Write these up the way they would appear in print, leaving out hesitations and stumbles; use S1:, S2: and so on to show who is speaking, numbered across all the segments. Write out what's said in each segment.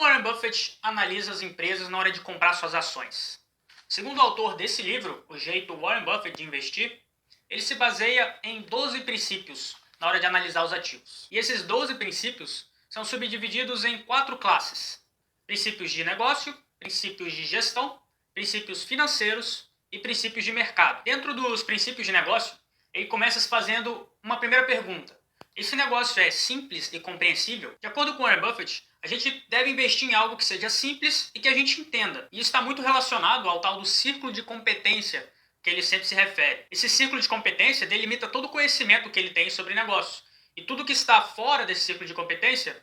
S1: Warren Buffett analisa as empresas na hora de comprar suas ações? Segundo o autor desse livro, O Jeito Warren Buffett de Investir, ele se baseia em 12 princípios na hora de analisar os ativos. E esses 12 princípios são subdivididos em 4 classes: princípios de negócio, princípios de gestão, princípios financeiros e princípios de mercado. Dentro dos princípios de negócio, ele começa se fazendo uma primeira pergunta: esse negócio é simples e compreensível? De acordo com Warren Buffett, a gente deve investir em algo que seja simples e que a gente entenda. E isso está muito relacionado ao tal do círculo de competência que ele sempre se refere. Esse círculo de competência delimita todo o conhecimento que ele tem sobre negócio. E tudo que está fora desse círculo de competência,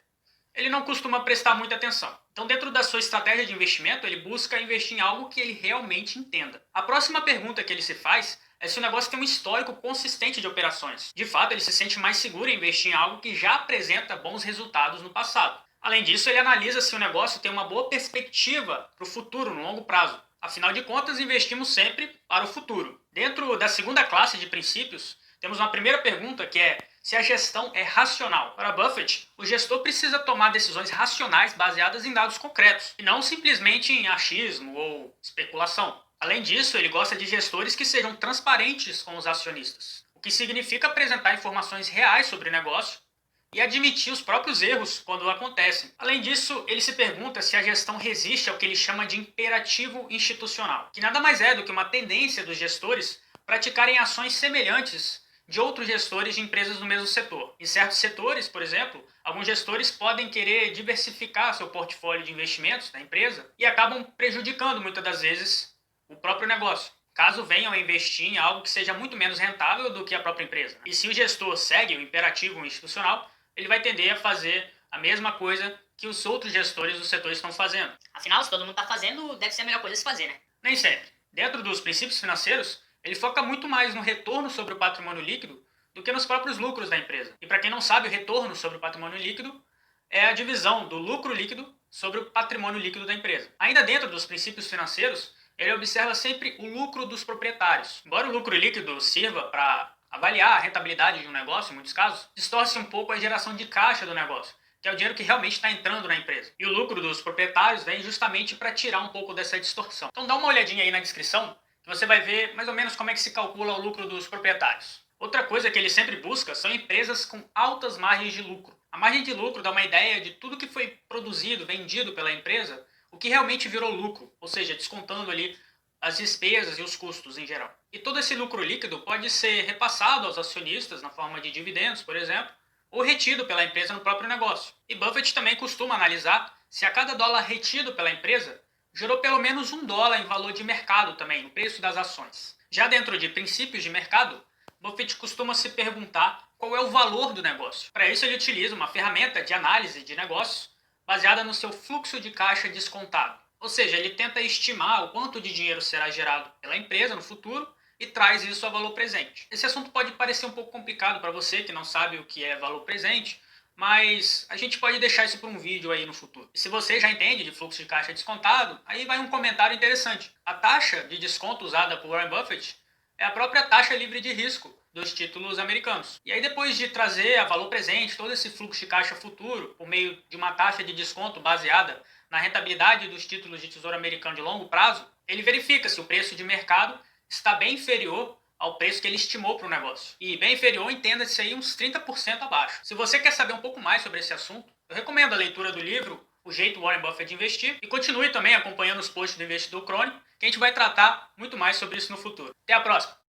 S1: ele não costuma prestar muita atenção. Então, dentro da sua estratégia de investimento, ele busca investir em algo que ele realmente entenda. A próxima pergunta que ele se faz é se o negócio tem um histórico consistente de operações. De fato, ele se sente mais seguro em investir em algo que já apresenta bons resultados no passado. Além disso, ele analisa se o negócio tem uma boa perspectiva para o futuro, no longo prazo. Afinal de contas, investimos sempre para o futuro. Dentro da segunda classe de princípios, temos uma primeira pergunta que é se a gestão é racional. Para Buffett, o gestor precisa tomar decisões racionais baseadas em dados concretos, e não simplesmente em achismo ou especulação. Além disso, ele gosta de gestores que sejam transparentes com os acionistas, o que significa apresentar informações reais sobre o negócio e admitir os próprios erros quando acontecem. Além disso, ele se pergunta se a gestão resiste ao que ele chama de imperativo institucional, que nada mais é do que uma tendência dos gestores praticarem ações semelhantes de outros gestores de empresas do mesmo setor. Em certos setores, por exemplo, alguns gestores podem querer diversificar seu portfólio de investimentos da empresa e acabam prejudicando muitas das vezes o próprio negócio, caso venham a investir em algo que seja muito menos rentável do que a própria empresa. E se o gestor segue o imperativo institucional, ele vai tender a fazer a mesma coisa que os outros gestores do setor estão fazendo.
S2: Afinal, se todo mundo está fazendo, deve ser a melhor coisa a se fazer, né?
S1: Nem sempre. Dentro dos princípios financeiros, ele foca muito mais no retorno sobre o patrimônio líquido do que nos próprios lucros da empresa. E para quem não sabe, o retorno sobre o patrimônio líquido é a divisão do lucro líquido sobre o patrimônio líquido da empresa. Ainda dentro dos princípios financeiros, ele observa sempre o lucro dos proprietários. Embora o lucro líquido sirva para avaliar a rentabilidade de um negócio, em muitos casos, distorce um pouco a geração de caixa do negócio, que é o dinheiro que realmente está entrando na empresa. E o lucro dos proprietários vem justamente para tirar um pouco dessa distorção. Então dá uma olhadinha aí na descrição, que você vai ver mais ou menos como é que se calcula o lucro dos proprietários. Outra coisa que ele sempre busca são empresas com altas margens de lucro. A margem de lucro dá uma ideia de tudo que foi produzido, vendido pela empresa, o que realmente virou lucro, ou seja, descontando ali as despesas e os custos em geral. E todo esse lucro líquido pode ser repassado aos acionistas na forma de dividendos, por exemplo, ou retido pela empresa no próprio negócio. E Buffett também costuma analisar se a cada dólar retido pela empresa gerou pelo menos $1 em valor de mercado também, no preço das ações. Já dentro de princípios de mercado, Buffett costuma se perguntar qual é o valor do negócio. Para isso ele utiliza uma ferramenta de análise de negócios baseada no seu fluxo de caixa descontado. Ou seja, ele tenta estimar o quanto de dinheiro será gerado pela empresa no futuro e traz isso a valor presente. Esse assunto pode parecer um pouco complicado para você que não sabe o que é valor presente, mas a gente pode deixar isso para um vídeo aí no futuro. E se você já entende de fluxo de caixa descontado, aí vai um comentário interessante. A taxa de desconto usada por Warren Buffett é a própria taxa livre de risco dos títulos americanos. E aí, depois de trazer a valor presente todo esse fluxo de caixa futuro por meio de uma taxa de desconto baseada na rentabilidade dos títulos de tesouro americano de longo prazo, ele verifica se o preço de mercado está bem inferior ao preço que ele estimou para o negócio. E bem inferior, entenda-se aí uns 30% abaixo. Se você quer saber um pouco mais sobre esse assunto, eu recomendo a leitura do livro O Jeito Warren Buffett de Investir e continue também acompanhando os posts do Investidor Crônico, que a gente vai tratar muito mais sobre isso no futuro. Até a próxima!